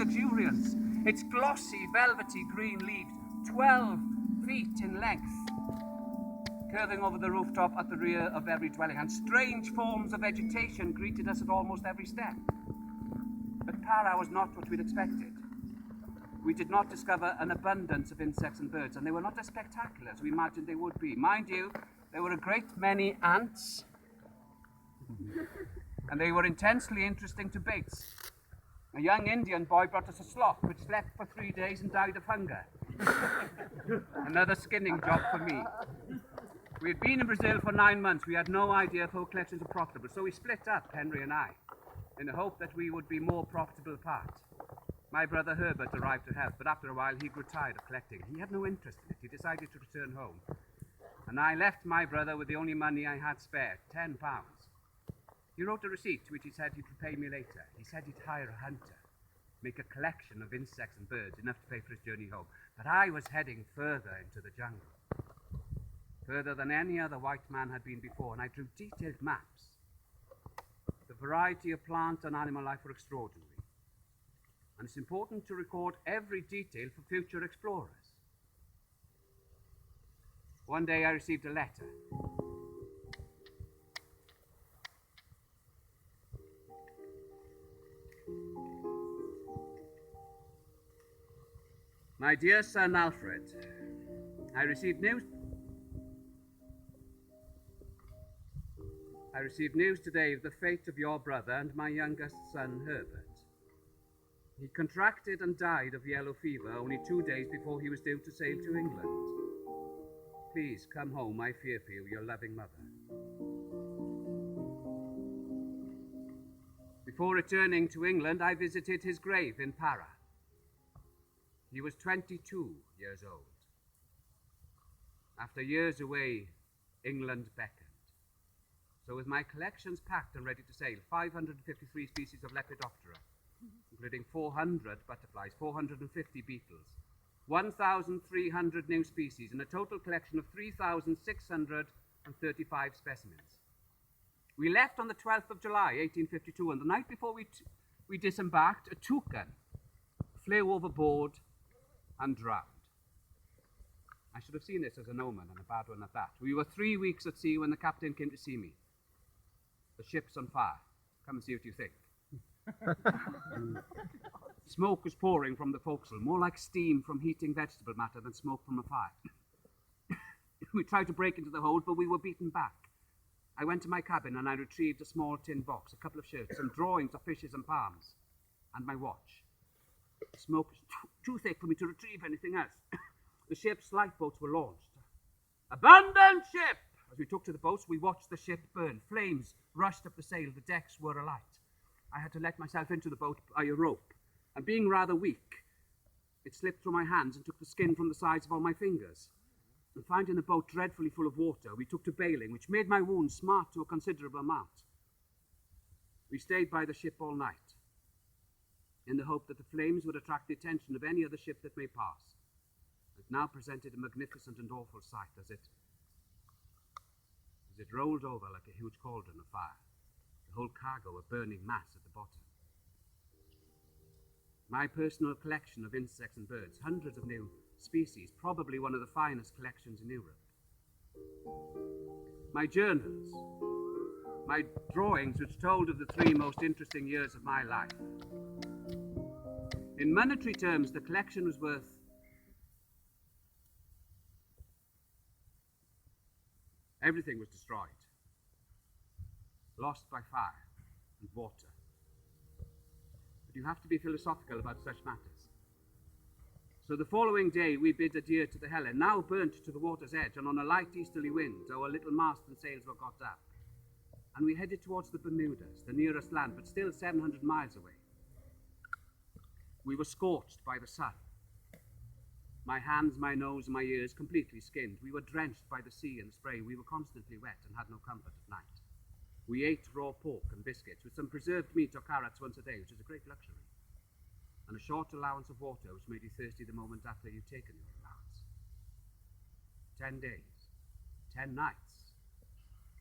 luxuriance, its glossy, velvety green leaves, 12 feet in length, curving over the rooftop at the rear of every dwelling, and strange forms of vegetation greeted us at almost every step. But Para was not what we'd expected. We did not discover an abundance of insects and birds, and they were not as spectacular as we imagined they would be. Mind you, there were a great many ants, and they were intensely interesting to Bates. A young Indian boy brought us a sloth, which slept for 3 days and died of hunger. Another skinning job for me. We had been in Brazil for 9 months. We had no idea if our collections were profitable, so we split up, Henry and I, in the hope that we would be more profitable apart. My brother Herbert arrived to help, but after a while he grew tired of collecting. He had no interest in it. He decided to return home. And I left my brother with the only money I had spared, £10. He wrote a receipt to which he said he'd repay me later. He said he'd hire a hunter, make a collection of insects and birds, enough to pay for his journey home. But I was heading further into the jungle, further than any other white man had been before, and I drew detailed maps. The variety of plant and animal life were extraordinary, and it's important to record every detail for future explorers. One day I received a letter. My dear son Alfred, I received news today of the fate of your brother and my youngest son Herbert. He contracted and died of yellow fever only 2 days before he was due to sail to England. Please come home, I fear for you, your loving mother. Before returning to England, I visited his grave in Para. He was 22 years old. After years away, England beckoned. So with my collections packed and ready to sail, 553 species of Lepidoptera, including 400 butterflies, 450 beetles, 1,300 new species, and a total collection of 3,635 specimens. We left on the 12th of July, 1852, and the night before we disembarked, a toucan flew overboard and drowned. I should have seen this as an omen, and a bad one at that. We were 3 weeks at sea when the captain came to see me. The ship's on fire. Come and see what you think. Smoke was pouring from the forecastle, more like steam from heating vegetable matter than smoke from a fire. We tried to break into the hold, but we were beaten back. I went to my cabin and I retrieved a small tin box, a couple of shirts, some drawings of fishes and palms, and my watch. The smoke was too thick for me to retrieve anything else. The ship's lifeboats were launched. Abandon ship! As we took to the boats, we watched the ship burn. Flames rushed up the sail. The decks were alight. I had to let myself into the boat by a rope, and being rather weak, it slipped through my hands and took the skin from the sides of all my fingers. And finding the boat dreadfully full of water, we took to bailing, which made my wounds smart to a considerable amount. We stayed by the ship all night, in the hope that the flames would attract the attention of any other ship that may pass. It now presented a magnificent and awful sight as it rolled over like a huge cauldron of fire, the whole cargo a burning mass at the bottom. My personal collection of insects and birds, hundreds of new species, probably one of the finest collections in Europe. My journals, my drawings which told of the 3 most interesting years of my life. In monetary terms, the collection was worth everything was destroyed, lost by fire and water. But you have to be philosophical about such matters. So the following day we bid adieu to the Helen, now burnt to the water's edge, and on a light easterly wind our little mast and sails were got up. And we headed towards the Bermudas, the nearest land, but still 700 miles away. We were scorched by the sun. My hands, my nose, and my ears completely skinned. We were drenched by the sea and spray. We were constantly wet and had no comfort at night. We ate raw pork and biscuits with some preserved meat or carrots once a day, which is a great luxury, and a short allowance of water, which made you thirsty the moment after you'd taken your allowance. 10 days, 10 nights.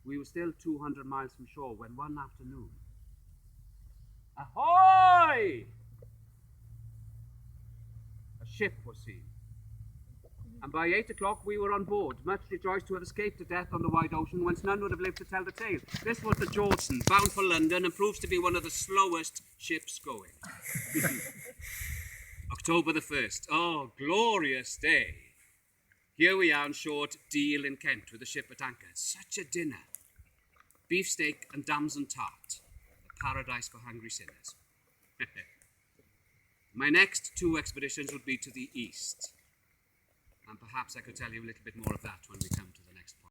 We were still 200 miles from shore when one afternoon, ahoy! a ship was seen. And by 8 o'clock we were on board, much rejoiced to have escaped to death on the wide ocean, whence none would have lived to tell the tale. This was the Georgeson, bound for London, and proves to be one of the slowest ships going. October the 1st. Oh, glorious day. Here we are on shore at Deal in Kent with the ship at anchor. Such a dinner. Beefsteak and damson tart. A paradise for hungry sinners. My next 2 expeditions would be to the east. And perhaps I could tell you a little bit more of that when we come